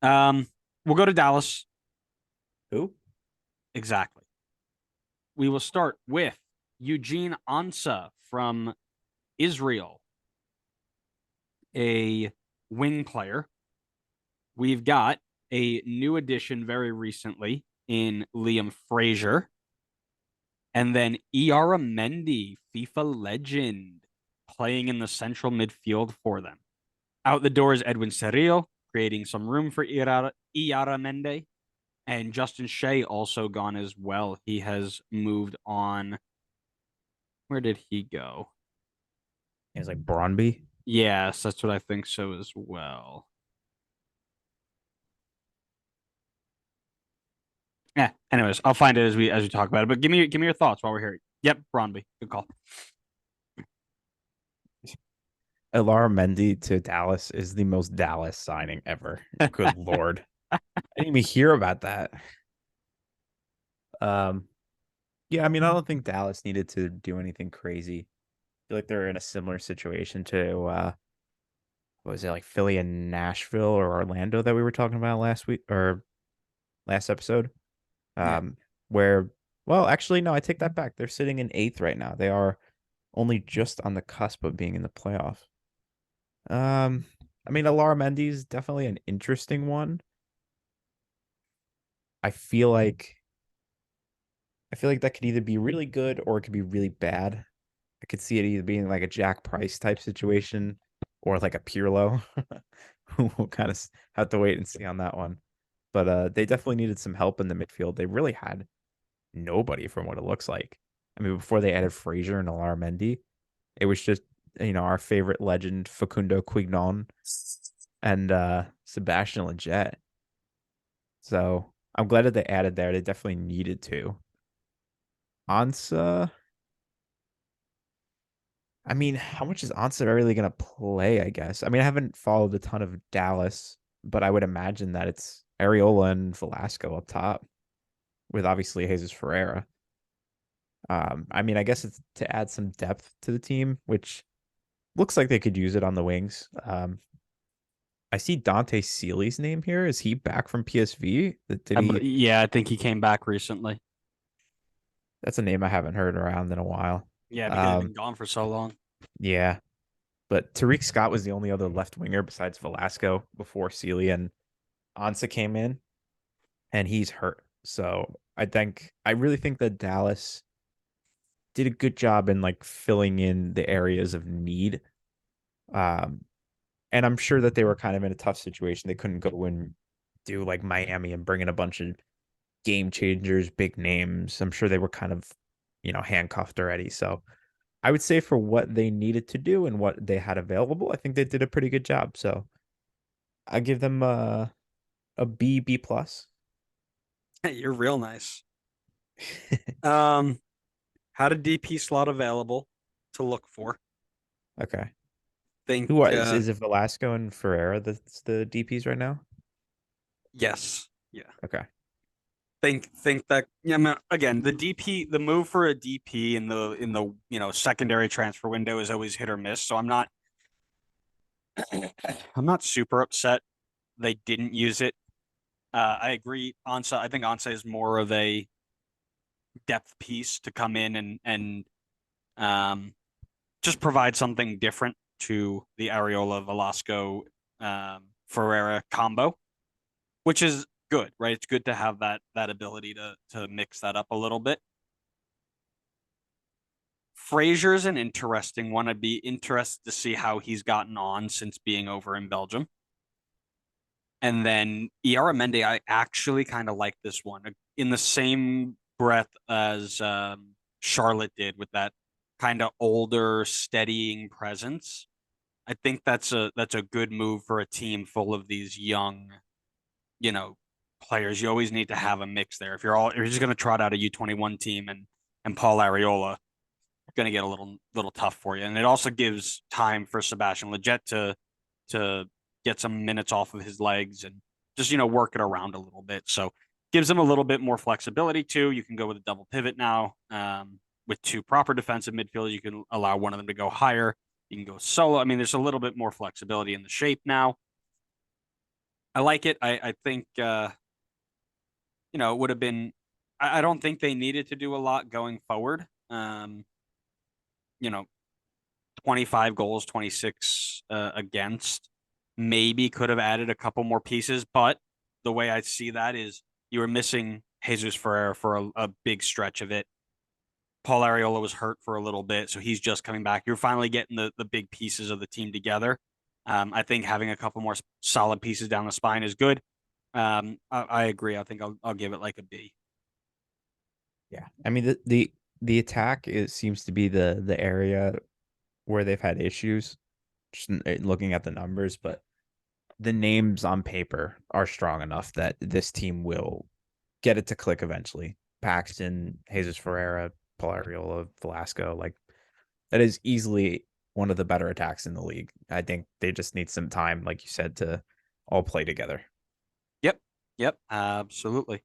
Um, we'll go to Dallas. Who? Exactly. We will start with Eugene Ansah from Israel, a wing player. We've got a new addition very recently in Liam Frazier. And then Iara Mendy, FIFA legend, playing in the central midfield for them. Out the door is Edwin Cerrillo, creating some room for Iara Mendy. And Justin Shea also gone as well. He has moved on. Where did he go? It was like Brondby. Yes, that's what I think so as well. Yeah. Anyways, I'll find it as we talk about it. But give me your thoughts while we're here. Yep, Brondby. Good call. Elara Mendy to Dallas is the most Dallas signing ever. Good Lord. I didn't even hear about that. Um, yeah, I mean, I don't think Dallas needed to do anything crazy. I feel like they're in a similar situation to what was it, like Philly and Nashville or Orlando that we were talking about last week or last episode? Yeah. Um, where well, actually, no, I take that back. They're sitting in eighth right now. They are only just on the cusp of being in the playoff. Um, I mean, Alara Mendy is definitely an interesting one. I feel like I feel like that could either be really good or it could be really bad. I could see it either being like a Jack Price type situation or like a Pirlo. We'll kind of have to wait and see on that one. But they definitely needed some help in the midfield. They really had nobody from what it looks like. I mean, before they added Frazier and Alara Mendy, it was just our favorite legend Facundo Quignon and Sebastian Lletget. So I'm glad that they added there. They definitely needed to. Ansa, I mean, how much is Ansa really going to play, I guess? I mean, I haven't followed a ton of Dallas, but I would imagine that it's Areola and Velasco up top with obviously Jesus Ferreira. I mean, I guess it's to add some depth to the team, which looks like they could use it on the wings. I see Dante Seeley's name here. Is he back from PSV? Did he? Yeah, I think he came back recently. That's a name I haven't heard around in a while. Yeah, because he's been Um, gone for so long. yeah, but Tariq Scott was the only other left winger besides Velasco before Sealy and Ansa came in, and he's hurt. So I really think that Dallas did a good job in like filling in the areas of need. Um, and I'm sure that they were kind of in a tough situation. They couldn't go and do like Miami and bring in a bunch of game changers, big names. I'm sure they were kind of, handcuffed already. So I would say for what they needed to do and what they had available, I think they did a pretty good job. So I give them a B plus. You're real nice. Um, had a DP slot available to look for. Okay. Think Who is it Velasco and Ferreira that's the DPs right now? yes. Yeah. Okay. Think that yeah, I mean, again, the move for a DP in the secondary transfer window is always hit or miss. So I'm not super upset they didn't use it. I agree. Ansa, I think Ansa is more of a depth piece to come in and um, just provide something different to the Areola Velasco Ferreira combo, which is good, right? It's good to have that ability to mix that up a little bit. Frazier's an interesting one. I'd be interested to see how he's gotten on since being over in Belgium. And then Iara Mende, I actually kind of like this one in the same breath as Charlotte did with that kind of older, steadying presence. I think that's a good move for a team full of these young, you know, players. You always need to have a mix there. If you're just going to trot out a U21 team and Paul Arriola, going to get a little tough for you. And it also gives time for Sebastian Lletget to get some minutes off of his legs and just work it around a little bit. So gives him a little bit more flexibility too. You can go with a double pivot now with two proper defensive midfielders. You can allow one of them to go higher. You can go solo. I mean, there's a little bit more flexibility in the shape now. I like it. I think it would have been. I don't think they needed to do a lot going forward. You know, 25 goals, 26 against. Maybe could have added a couple more pieces, but the way I see that is you were missing Jesus Ferreira for a big stretch of it. Paul Arriola was hurt for a little bit, so he's just coming back. You're finally getting the big pieces of the team together. I think having a couple more solid pieces down the spine is good. I agree. I think I'll give it like a B. Yeah, I mean the attack seems to be the area where they've had issues. Just looking at the numbers, but the names on paper are strong enough that this team will get it to click eventually. Paxton, Jesus Ferreira, Paul Arriola, Velasco, like that is easily one of the better attacks in the league. I think they just need some time, like you said, to all play together. Yep. Yep. Absolutely.